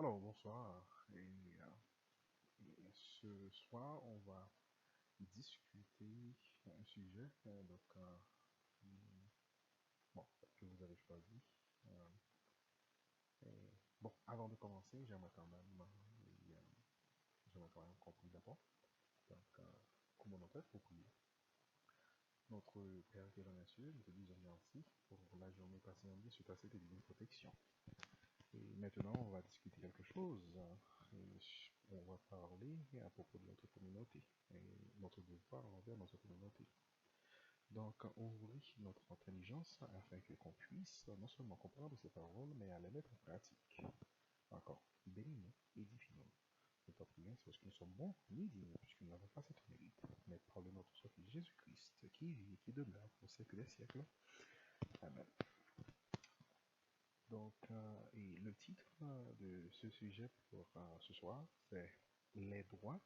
Alors, bonsoir. Et ce soir, on va discuter un sujet bon, que vous avez choisi. Euh, bon, avant de commencer, j'aimerais quand même qu'on prie d'abord. Donc, comme on entend, pour prier. Notre Père qui est dans les cieux, nous te disons merci pour la journée passée en vie sous ta sainte et divine protection. Et maintenant, on va discuter quelque chose. On va parler à propos de notre communauté et notre devoir envers notre communauté. Donc, ouvrir notre intelligence afin qu'on puisse non seulement comprendre ces paroles, mais à les mettre en pratique. Encore, bénis-nous, édifie-nous. Nous t'en prions, c'est parce que nous sommes bons ni dignes, puisque nous n'avons pas cette mérite, mais par le notre Fils Jésus-Christ, qui vit et qui demeure au siècle des siècles. Amen. Donc, et le titre de ce sujet pour ce soir, c'est les droits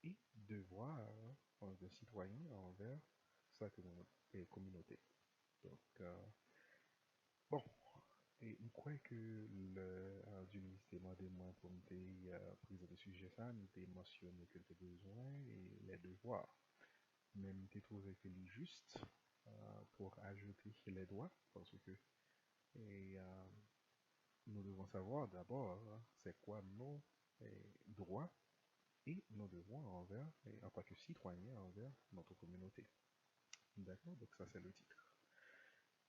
et devoirs de citoyens envers sa communauté. Donc, bon, et je crois que du ministère de moi pour nous présenter le sujet, ça, nous avons mentionné quelques besoins et les devoirs. Même nous trouvé que c'est juste pour ajouter les droits, parce que et, nous devons savoir d'abord c'est quoi nos droits et nos devoirs en tant que citoyens envers notre communauté. D'accord? Donc ça c'est le titre.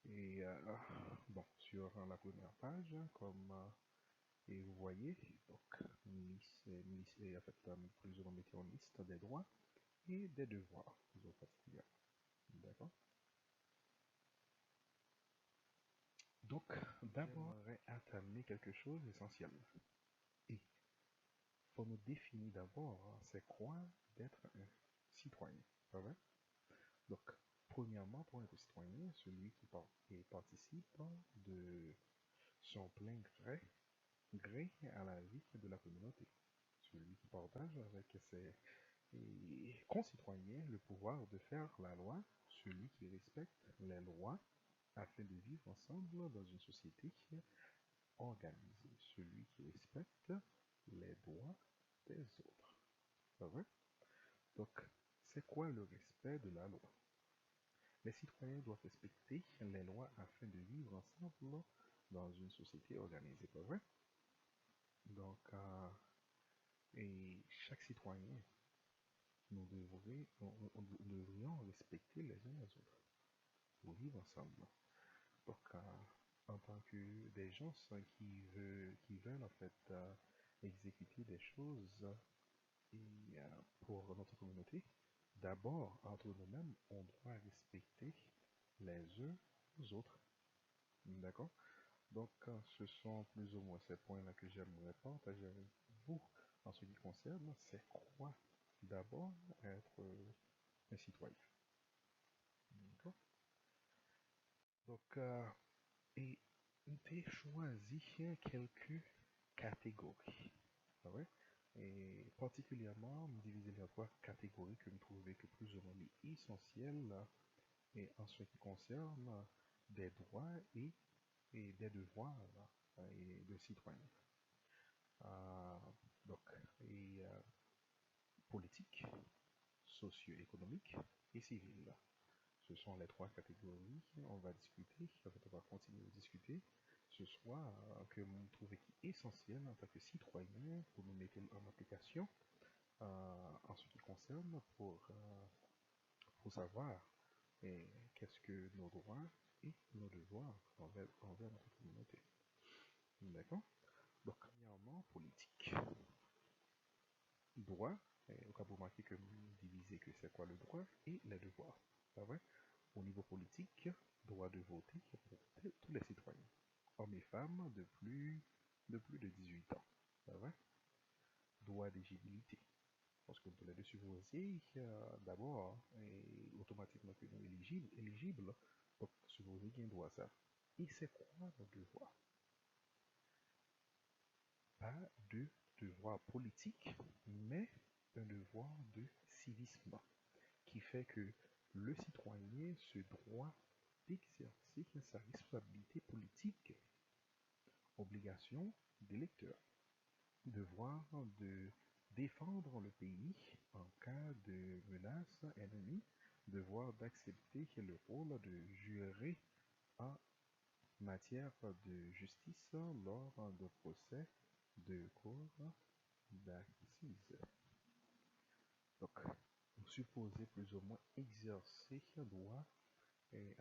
Et bon, sur la première page, comme et vous voyez, donc en fait, plus ou moins mettez en liste des droits et des devoirs, en particulier. D'accord? Donc, d'abord, j'aimerais entamer quelque chose d'essentiel. Et faut nous définir d'abord c'est quoi d'être un citoyen. Pas vrai? Donc, premièrement, pour être citoyen, celui qui participe de son plein gré à la vie de la communauté. Celui qui partage avec ses concitoyens le pouvoir de faire la loi, celui qui respecte les lois afin de vivre ensemble dans une société organisée, celui qui respecte les droits des autres. Pas vrai? Donc, c'est quoi le respect de la loi? Les citoyens doivent respecter les lois afin de vivre ensemble dans une société organisée, pas vrai? Donc, et chaque citoyen, nous devrions respecter les uns les autres pour vivre ensemble. Donc, en tant que des gens qui veulent en fait exécuter des choses pour notre communauté, d'abord, entre nous-mêmes, on doit respecter les uns les autres. D'accord? Donc, ce sont plus ou moins ces points-là que j'aimerais partager avec vous en ce qui concerne, c'est quoi d'abord être un citoyen. D'accord? Donc, et j'ai choisi quelques catégories. Ah ouais? Et particulièrement, me diviser les trois catégories que je trouvais que plus ou moins essentielles et en ce qui concerne des droits et des devoirs et de citoyens. Euh, donc, et politique, socio-économique et civile. Ce sont les trois catégories qu'on va discuter, en fait, on va continuer à discuter ce soir, que vous trouvez qui est essentiel en tant que citoyen pour nous mettre en application en ce qui concerne pour savoir qu'est-ce que nos droits et nos devoirs envers notre communauté. D'accord? Donc, premièrement, politique. Droit, au cas pour marquer que vous divisez que c'est quoi le droit et les devoirs. Pas vrai? Au niveau politique, droit de voter pour tous les citoyens, hommes et femmes de plus de 18 ans. Pas vrai? Droit d'éligibilité. Parce que pour les deux supposés, d'abord, automatiquement que nous éligibles, donc supposé qu'il y a un droit à ça. Et c'est quoi le devoir? Pas de devoir politique, mais un devoir de civisme, qui fait que le citoyen se doit d'exercer sa responsabilité politique, obligation d'électeur. devoir de défendre le pays en cas de menace ennemie, devoir d'accepter le rôle de jurer en matière de justice lors de procès de cour d'assises. Donc, vous supposez plus ou moins exercer un droit et,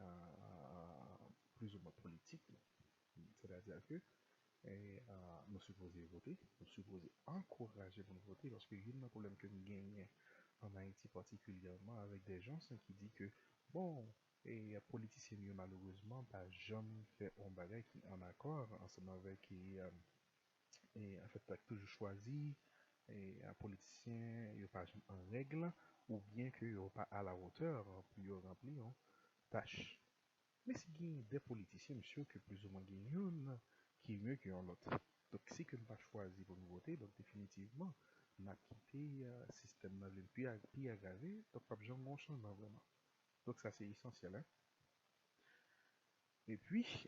plus ou moins politique, c'est-à-dire que nous supposons voter, nous supposons encourager pour nous voter, parce qu'il y a un problème que nous gagnons en Haïti particulièrement avec des gens qui disent que, bon, et les politiciens, malheureusement, pas jamais fait un bagage qui est en accord ensemble avec et en fait, tu as toujours choisi et un politicien, il n'est pas en règle, ou bien qu'il n'est pas à la hauteur pour remplir une tâche. Mais si il y a des politiciens, monsieur, que plus ou moins gagnent, qui est mieux qu'un autre. Donc, si que nous pas choisi pour nous voter, donc définitivement, on a quitté le système puis aggravé, donc pas besoin de changement vraiment. Donc, ça c'est essentiel. Hein? Et puis,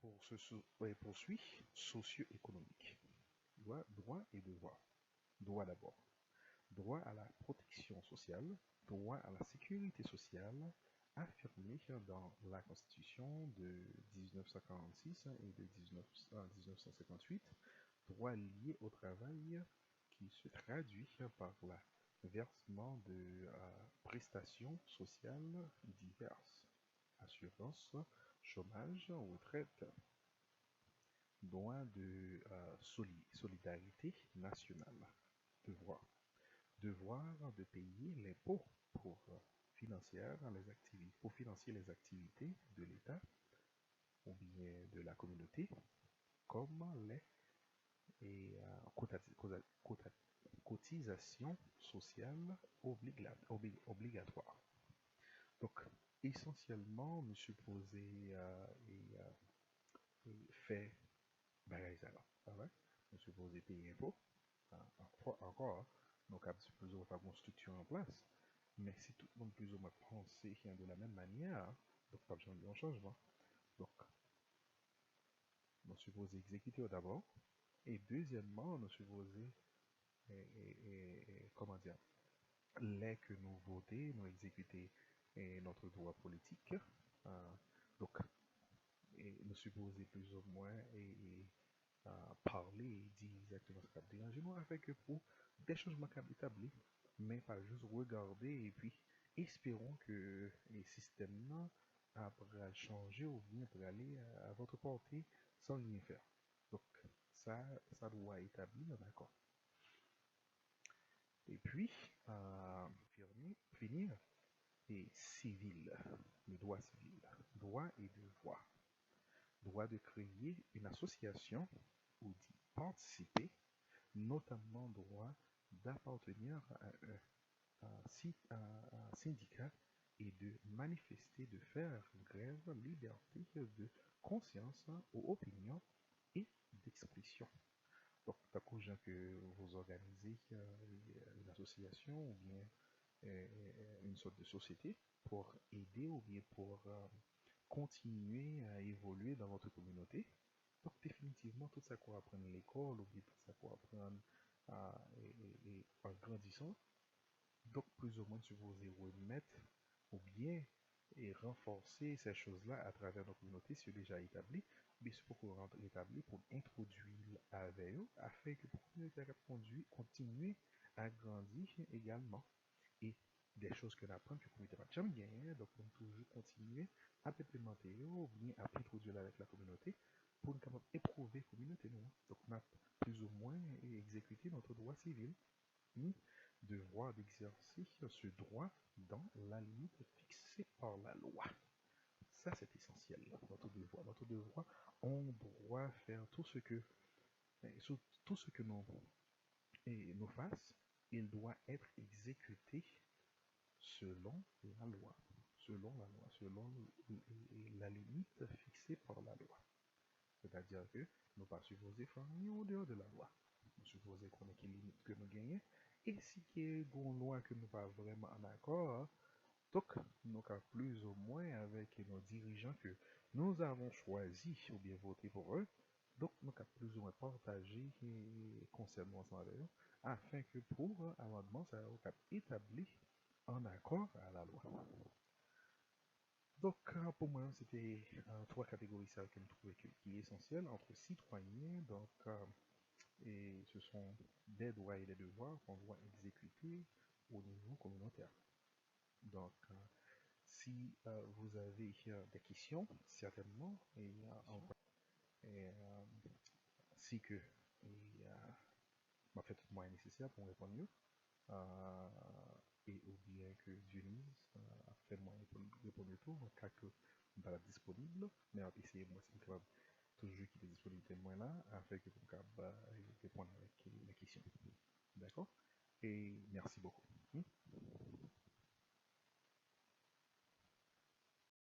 pour ce poursuit socio-économique, droit et devoir. Droit d'abord. Droit à la protection sociale, droit à la sécurité sociale, affirmé dans la Constitution de 1946 et de 1958, droit lié au travail qui se traduit par le versement de prestations sociales diverses, assurance, chômage, retraite, droit de solidarité nationale, devoir de payer l'impôt pour pour financer les activités de l'État ou bien de la communauté, comme les cotisations sociales obligatoires. Donc, essentiellement, nous supposons faire bagage alors. Nous supposons payer impôt. Encore, donc plus ou moins pas une structure en place. Mais si tout le monde plus ou moins pensait de la même manière, donc pas besoin de changement. Donc, nous supposons exécuter d'abord. Et deuxièmement, nous supposons, comment dire, les que nous voter, nous exécuter notre droit politique. Euh, donc, nous supposons plus ou moins parler et dire exactement ce qu'on dérange nous avec pour des changements établis, mais pas juste regarder et puis espérons que les systèmes après changer ou bien pour aller à votre portée sans rien faire. Donc ça doit établir, d'accord. Et puis, finir, et civil, le droit civil, droit et devoir. Droit de créer une association ou d'y participer, notamment droit d'appartenir à un syndicat et de manifester, de faire grève, liberté de conscience ou opinion et d'expression. Donc, t'as gens que vous organisez une association ou bien une sorte de société pour aider ou bien pour continuer à évoluer dans votre communauté. Donc, définitivement, tout ça qu'on apprend à l'école ou bien tout ça qu'on apprend en grandissant, donc plus ou moins supposé remettre ou bien et renforcer ces choses-là à travers nos communautés, c'est déjà établi, mais c'est pour qu'on rentre établi pour introduire avec eux, afin que la communauté continue à grandir également. Et des choses que l'apprend que la communauté va jamais gagner, donc on peut toujours continuer à implémenter ou bien à introduire avec la communauté pour nous capable éprouver la communauté. Nous. Donc on a plus ou moins exécuté notre droit civil. Devoir d'exercer ce droit dans la limite fixée par la loi. Ça, c'est essentiel, notre devoir. Notre devoir, on doit faire tout ce que, tout ce que nous fasse, il doit être exécuté selon la loi. Selon la loi, selon la limite fixée par la loi. C'est-à-dire que nous ne pas supposés faire ni en dehors de la loi. Nous supposons qu'on ait limite que nous gagnons. Et si il y a une loi que nous pas vraiment en accord, donc nous avons plus ou moins avec nos dirigeants que nous avons choisi ou bien voté pour eux, Donc, nous avons plus ou moins partagé concernant ça avec eux, afin que pour amendement, ça soit établi en accord à la loi. Donc, pour moi, c'était trois catégories ça que je trouvais qui est essentiel entre citoyens. Donc, et ce sont des droits et des devoirs qu'on doit exécuter au niveau communautaire. Donc, si vous avez des questions, certainement, et si que m'a fait tout le moyen nécessaire pour répondre mieux, euh, et ou bien que Dionys a fait moi répondre tout, en cas que je pas disponible, mais on va essayer moi c'est capable toujours qui est disponible moi là, afin que vous capable répondre avec les questions. D'accord? Et merci beaucoup.